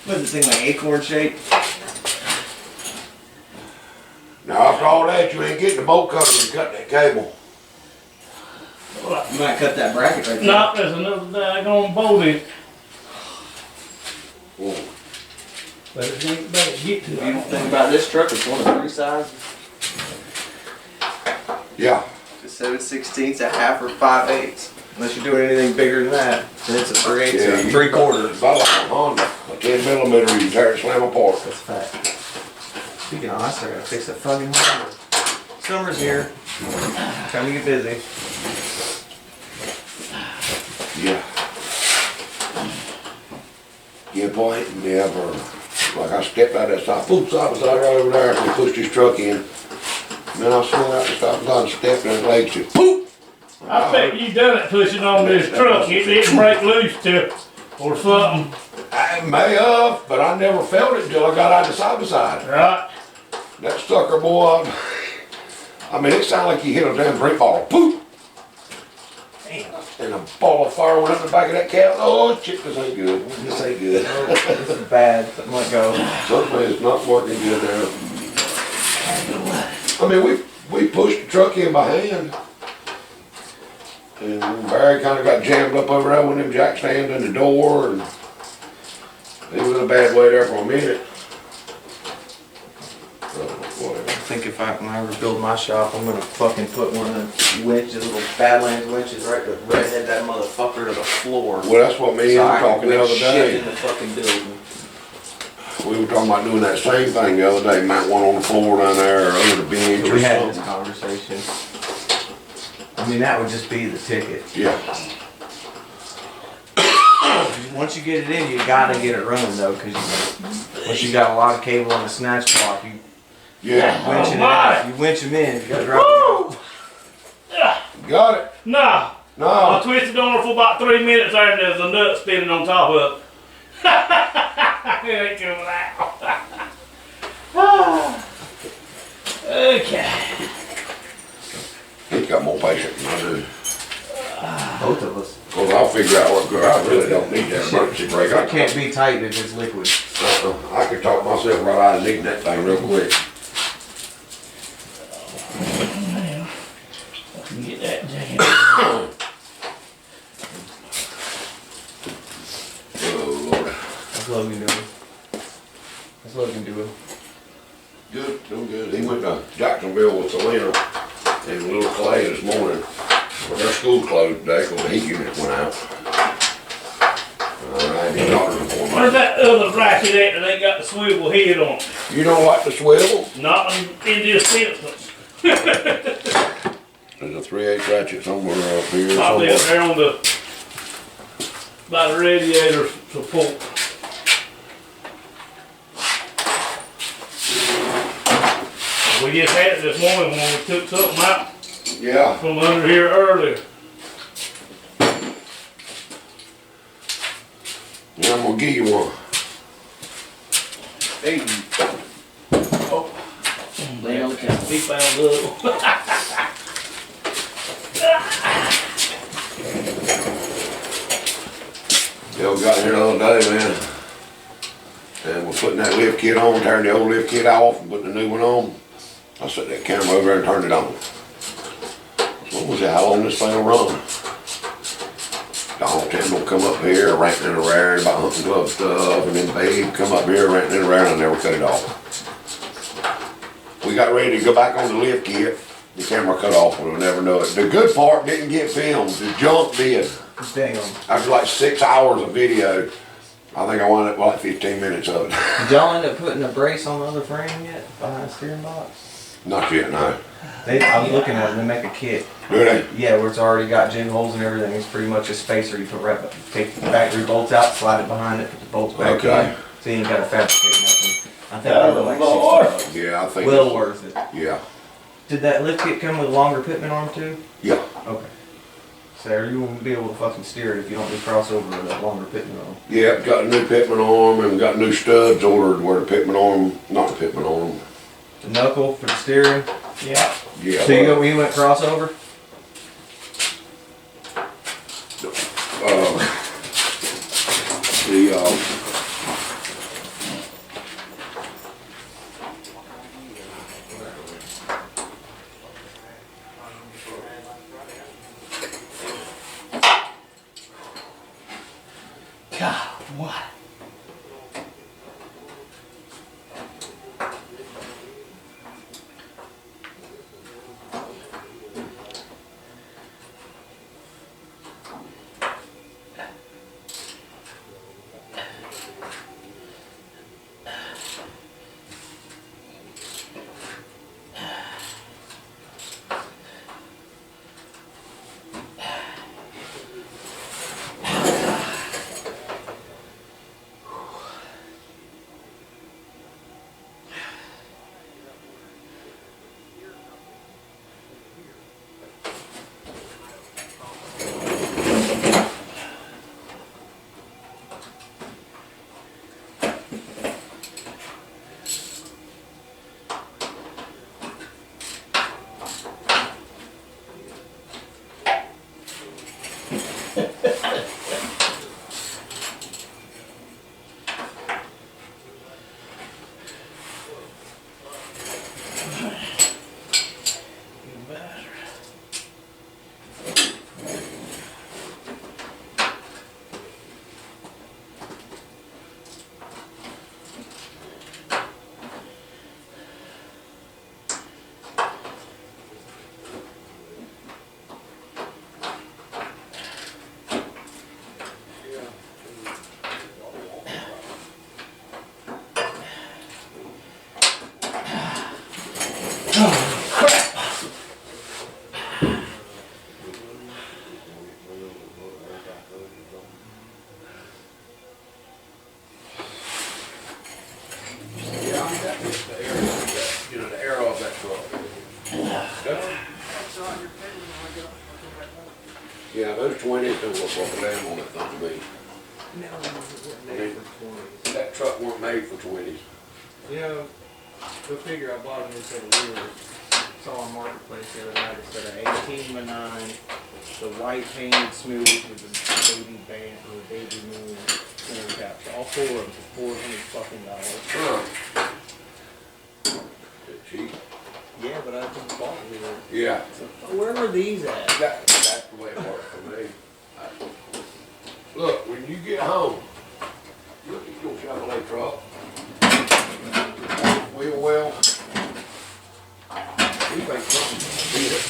What is this thing, like acorn shape? Now after all that, you ain't getting the bolt cutter and cut that cable. You might cut that bracket right there. No, there's another daggone bolt in it. Whoa. But it ain't better to get to The it. beautiful thing about this truck is one of 3 sizes. Yeah. It's 7/16, a half or 5/8. Unless you're doing anything bigger than that, then it's a 3/8 or you- 3/4. About like a Honda, a 10mm, you tear it, slam apart. That's a fact. Speaking of, I still gotta fix that fucking Honda. Summer's here. Time to get busy. Yeah. Yeah, boy, it never. Like I stepped out that side, boom, side by side right over there, and pushed his truck in. And then I swung out the stop sign and stepped, and his legs just poof. I bet you done it pushing on this truck. It didn't break loose to or something. I may have, but I never felt it until I got out the side by side. Right? That sucker, boy, I mean, it sounded like you hit a damn brick ball. Poof! Damn. And a ball of fire went up the back of that cab. Oh, shit, this ain't good. This ain't good. Oh, this is bad. Something might go. Something is not working good there. I mean, we pushed the truck in by hand. And Barry kind of got jammed up over there with them jack stands in the door, and he was in a bad way there for a minute. Whatever. I think if when I ever build my shop, I'm gonna fucking put one of the winches, little Badlands winches, right to redhead that motherfucker to the floor. Well, that's what me and him were talking the other Shit day. in the fucking building. We were talking about doing that same thing the other day, mount one on the floor down there or under the bench or We had this something. conversation. I mean, that would just be the ticket. Yeah. Once you get it in, you gotta get it running though, because once you got a lot of cable on the snatch block, you Yeah. winch it out. You winch them in, you gotta drive Woo! Got it. Nah. I No. twisted on her for about 3 minutes there and there's a nut spinning on top of it. It ain't coming out. Okay. He's got more patience than I do. both of us. Cause I'll figure out what, I really don't need that emergency brake. It can't be tight if it's liquid. I could talk myself right out of needing that thing real quick. Get that jam. Oh, Lord. That's Logan doing. That's Logan doing. Good, doing good. He went to Jacksonville with Selena and little Clay this morning. Well, their school closed today because the heat unit went out. I didn't talk to them for Where's me. that other ratchet at that ain't got the swivel head on it? You don't like the swivel? Not in this instance. There's a 3/8 ratchet somewhere up here. Probably up Somewhere. there on the, by the radiator support. We just had it this morning when we took something out Yeah. from under here earlier. Yeah, I'm gonna give you one. Hey. Oh, lay on the counter. He found little. Yeah, we got here the other day, man. And we're putting that lift kit on, tearing the old lift kit off and putting the new one on. I set that camera over there and turned it on. What was it, how long this thing will run? Donald Tim will come up here ranting and raring about hunting club stuff, and then Babe come up here ranting and raring, and I never cut it off. We got ready to go back on the lift kit, the camera cut off, and we'll never know it. The good part didn't get filmed, the junk did. Damn. After like 6 hours of video, I think I wound up with like 15 minutes of it. Did y'all end up putting a brace on the other frame yet? Behind the steering box? Not yet, no. I was looking at them, they make a kit. Do they? Yeah, where it's already got jig holes and everything. It's pretty much a spacer. You put take the factory bolts out, slide it behind it, put the bolts back Okay. in. So you ain't got to fabricate nothing. I think Oh, they were like Lord. $60. Yeah, I think. Well worth it. Yeah. Did that lift kit come with a longer pitman arm too? Yeah. Okay. So you won't be able to fucking steer it if you don't do crossover with that longer pitman arm. Yeah, got a new pitman arm and got new studs ordered where the pitman arm, not the pitman arm. The knuckle for the steering. Yeah. Yeah. So you went crossover? God, what? The arrow of that truck. Yeah, those 20s don't look like a damn on that thing to me. That truck weren't made for 20s. You know, go figure, I bought a new set of wheels. Saw on Marketplace the other night, a set of 18 by 9, the white painted smooth with the baby band or baby moon center caps. All 4 of them for $400 fucking. Huh. Cheap. Yeah, but I just bought it here. Yeah. So, where are these at? That's the way it works for me. Look, when you get home, look at your Chevrolet truck. Wheel well. We make something to beat it.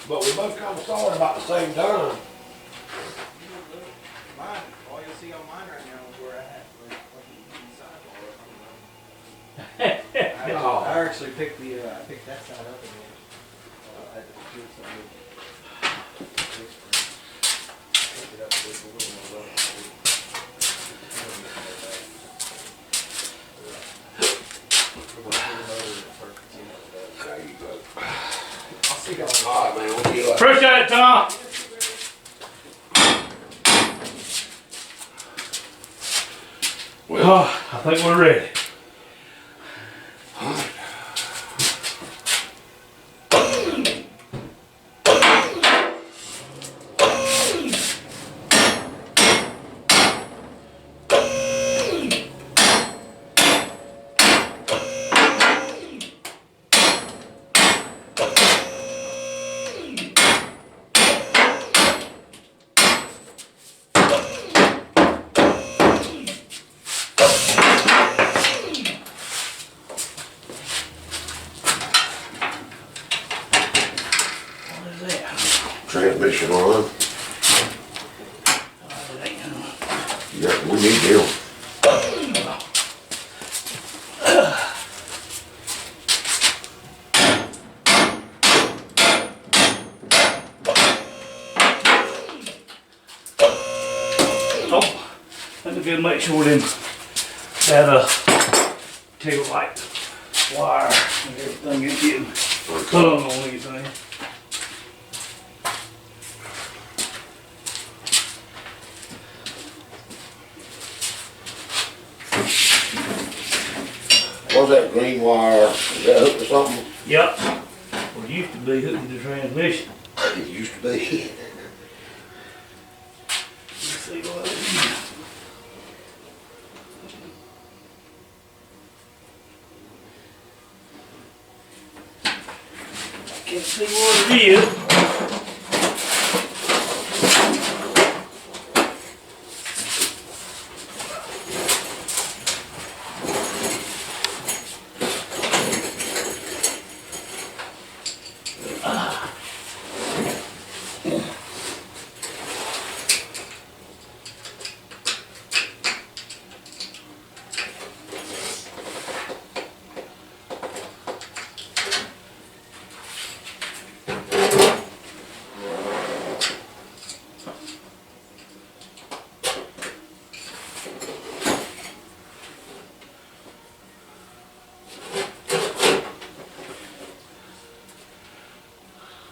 But we both kind of saw it about the same time. Mine, all you'll see on mine right now is where I had Oh. I actually picked the I picked that side up again. I had to do something. Pick it up with a little more level. There you go. I'll see y'all. All right, man. We'll get Appreciate it, Tom. Well, Oh, I think we're ready. transmission on. Yeah, we need them. Oh, let me go make sure that tail light wire and everything is getting hung on anything. What's that green wire? Is that hooked to something? Yep. Well, it used to be hooked to the transmission. It used to be. Let's see what it is. Can't see what it is.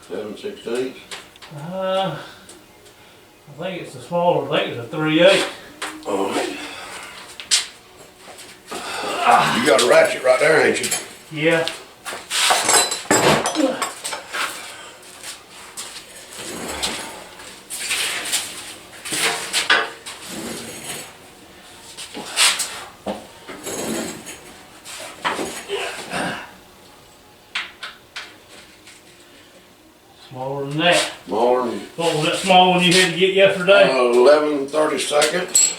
.7/16. I think it's a smaller, I think it's a 3/8. Alright. You got a ratchet right there, ain't you? Yeah. Smaller than that. Smaller than What was that small one you had to get yesterday? 11/32.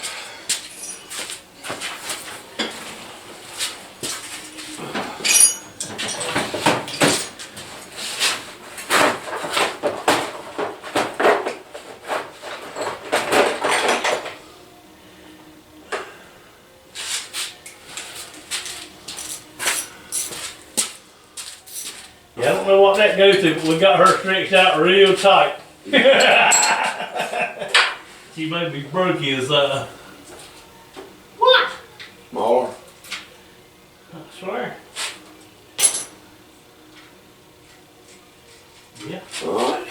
Yeah, I don't know what that goes to, but we got her stretched out real tight. She made me broke his, what? Smaller. I swear. Yeah, Alright.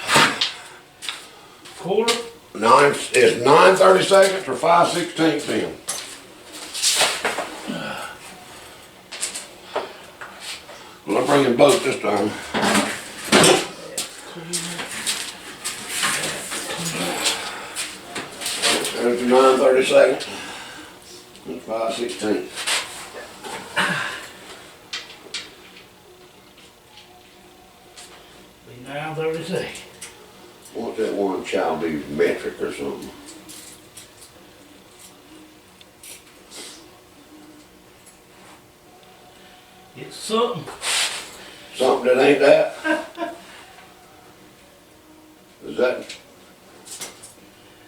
quarter. It's 9/32 or 5/16 then. Well, I'm bringing both this time. There's the 9/32 and 5/16. Be 9/36. What's that one child be metric or something? It's something. Something that ain't that? Is that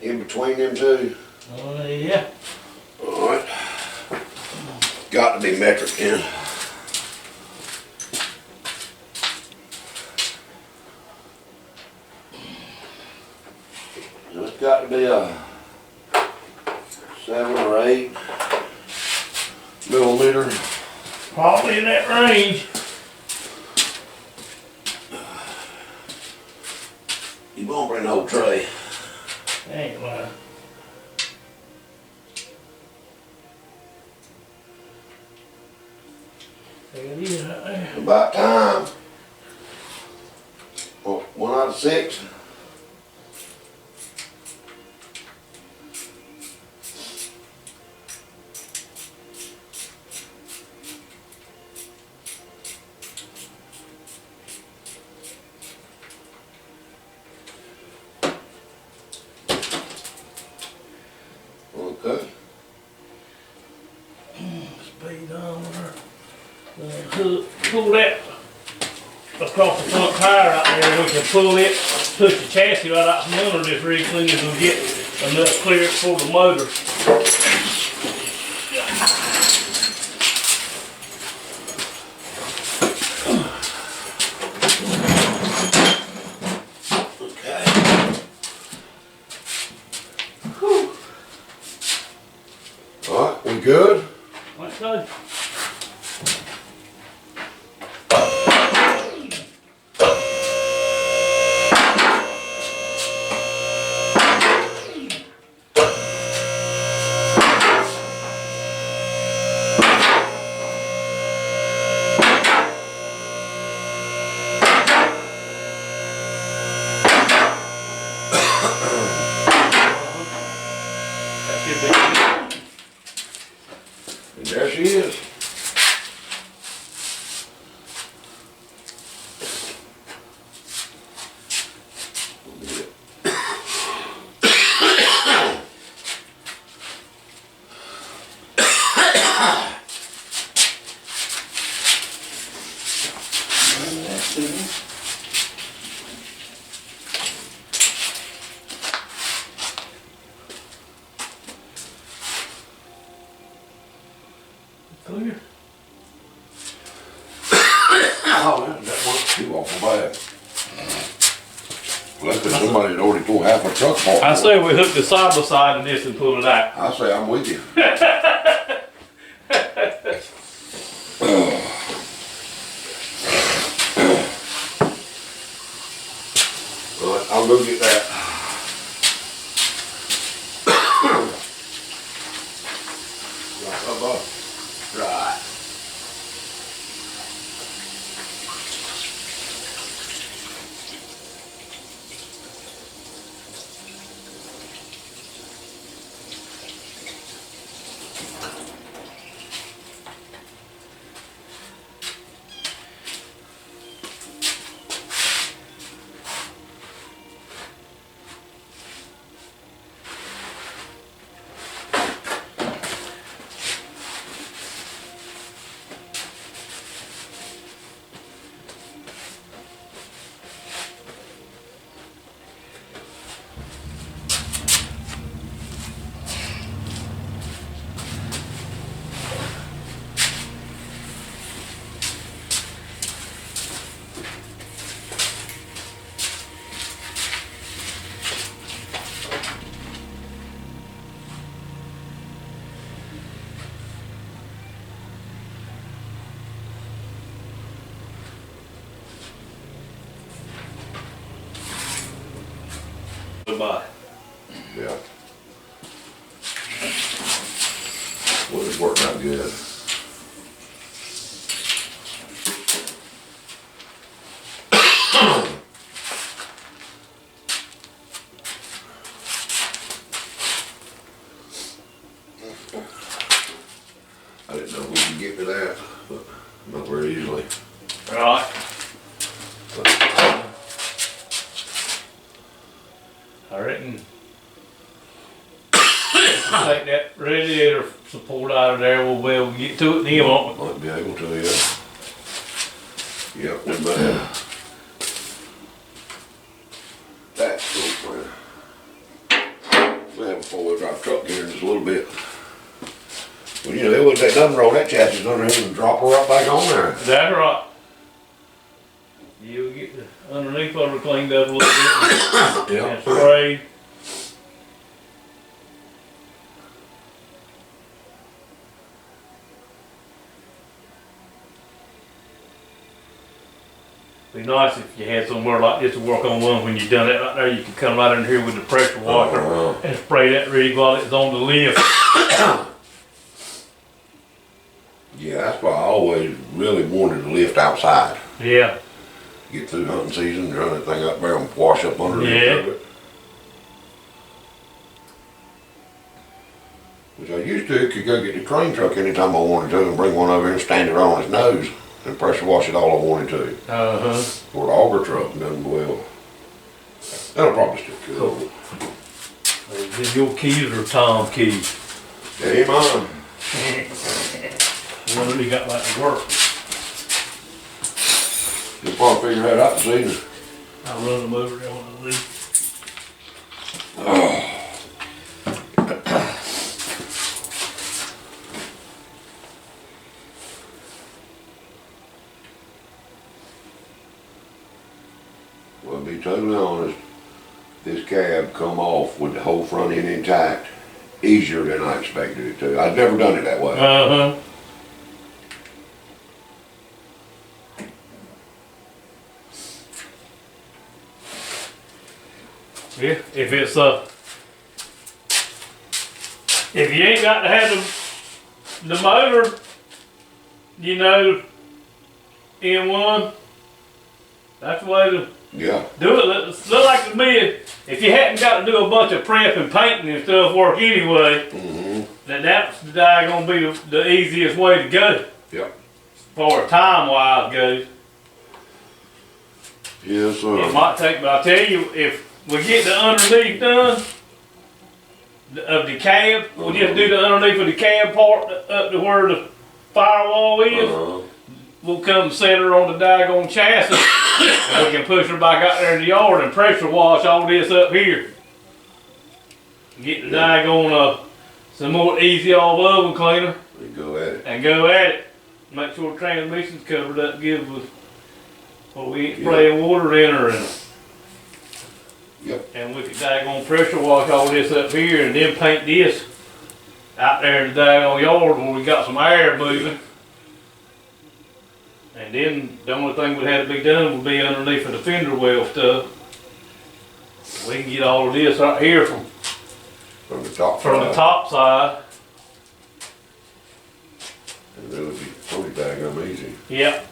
in between them two? Yeah. Alright. Got to be metric then. It's got to be a 7 or 8 millimeter. Probably in that range. You won't bring the whole tray. Ain't lying. There it is right there. About time. Oh, 1 out of 6. Okay. Speedometer. Pull that across the front tire out there. We can pull it, push the chassis right out from under this real clean as we get enough clearance for the motor. Okay. Alright, we good? Let's go. There she is. Clear. Oh, that wasn't too awful bad. Luckily somebody had already tore half a truck apart. I say we hook the side by side of this and pull it out. I say I'm with you. Well, I'll go get that. Right. Goodbye. Yeah. Well, it's working out good. I didn't know if we could get to that, but not very easily. Right. I reckon take that radiator support out of there, we'll be able to get to it then, won't we? Might be able to, yeah. Yep, not bad. That's cool, man. We'll have a four-wheel drive truck here in just a little bit. Well, you know, they wouldn't take nothing wrong with that chassis under here and drop her right back on there. That's right. You'll get the underneath of her cleaned up a little bit and sprayed. Be nice if you had somewhere like this to work on one. When you done it right there, you could come right in here with the pressure washer and spray that rig while it's on the lift. Yeah, that's why I always really wanted to lift outside. Yeah. Get through hunting season, run that thing up there and wash up underneath Yeah. of it. Which I used to, could go get the crane truck anytime I wanted to and bring one over here and stand it on its nose and pressure wash it all I wanted to. Uh-huh. Or the auger truck done well. That'll probably still cool. Is it your keys or Tom's keys? Hey, mine. One that he got back to work. You'll probably figure that out this evening. I'll run them over there one of these. Well, to be totally honest, this cab come off with the whole front end intact easier than I expected it to. I've never done it that way. Uh-huh. Yeah, if it's if you ain't got to have the motor, you know, in one, that's the way to Yeah. do it. Look like to me, if you hadn't got to do a bunch of prep and painting and stuff work anyway, Mm-hmm. that's gonna be the easiest way to go. Yep. As far as time wise goes. Yes, sir. It might take, but I tell you, if we get the underneath done of the cab, we'll just do the underneath of the cab part up to where the firewall is. We'll come set her on the daggone chassis, and we can push her back out there in the yard and pressure wash all this up here. Get the daggone some more easy off oven cleaner And go at it. and go at it. Make sure the transmission's covered up, give us, well, we ain't spraying water in her, and we could daggone pressure wash all this up here and then paint this out there in the daggone yard where we got some air moving. And then the only thing would have to be done would be underneath of the fender well stuff. We can get all of this right here from From the top the top side. And it would be pretty daggone easy. Yep.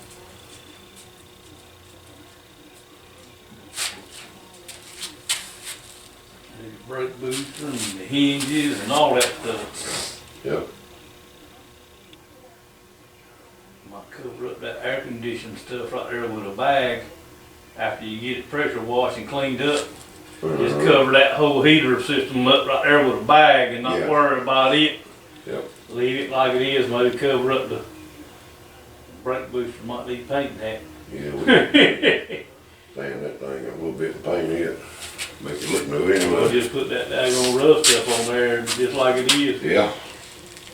The brake booster and the hinges and all that stuff. Yep. Might cover up that air conditioning stuff right there with a bag after you get it pressure washed and cleaned up. Just cover that whole heater system up right there with a bag and not worry about it. Yep. Leave it like it is, maybe cover up the brake booster, might need painting that. Yeah, we sand that thing a little bit and paint it. Make it look new We'll anyway. just put that daggone rough stuff on there just like it is. Yeah.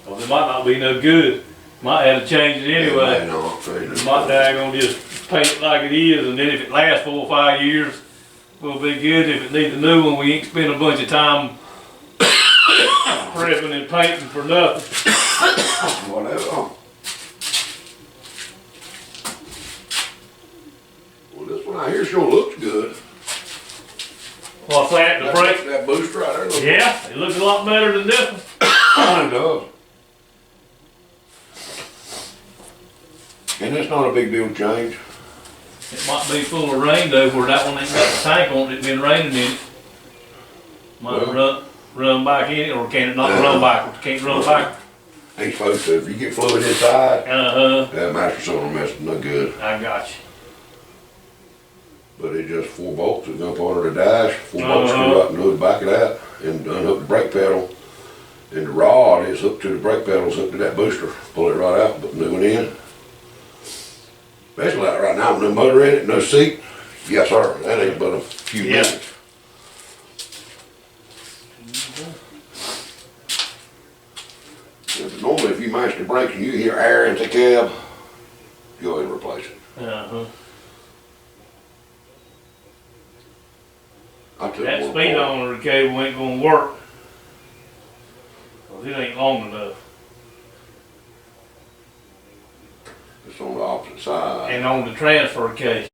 Well, it might not be no good. Might have to change it anyway. Yeah, no, We might daggone just paint it like it is, and then if it lasts 4 or 5 years, we'll be good. If it needs a new one, we ain't spend a bunch of time prepping and painting for nothing. Whatever. Well, this one out here sure looks good. What's that, the brake? That booster right there. Looks Yeah, it looks a lot better than this one. It does. And it's not a big deal to change. It might be full of rain though, where that one ain't got the tank on it, it's been raining in it. Might run back in it, or can it not run backwards? Can't run back. Ain't supposed to. If you get fluid inside, that master cylinder mess is no good. I got you. But it's just 4 bolts that go up under the dash, 4 bolts go right into the back of that, and unhook the brake pedal. And the rod is hooked to the brake pedals, hooked to that booster. Pull it right out, put the new one in. Especially like right now with no motor in it, no seat. Yes, sir. That ain't but a few minutes. Normally, if you mash the brakes and you hear air in the cab, go ahead and replace it. That speedometer cable ain't gonna work. 'Cause it ain't long enough. It's on the opposite side. And on the transfer case.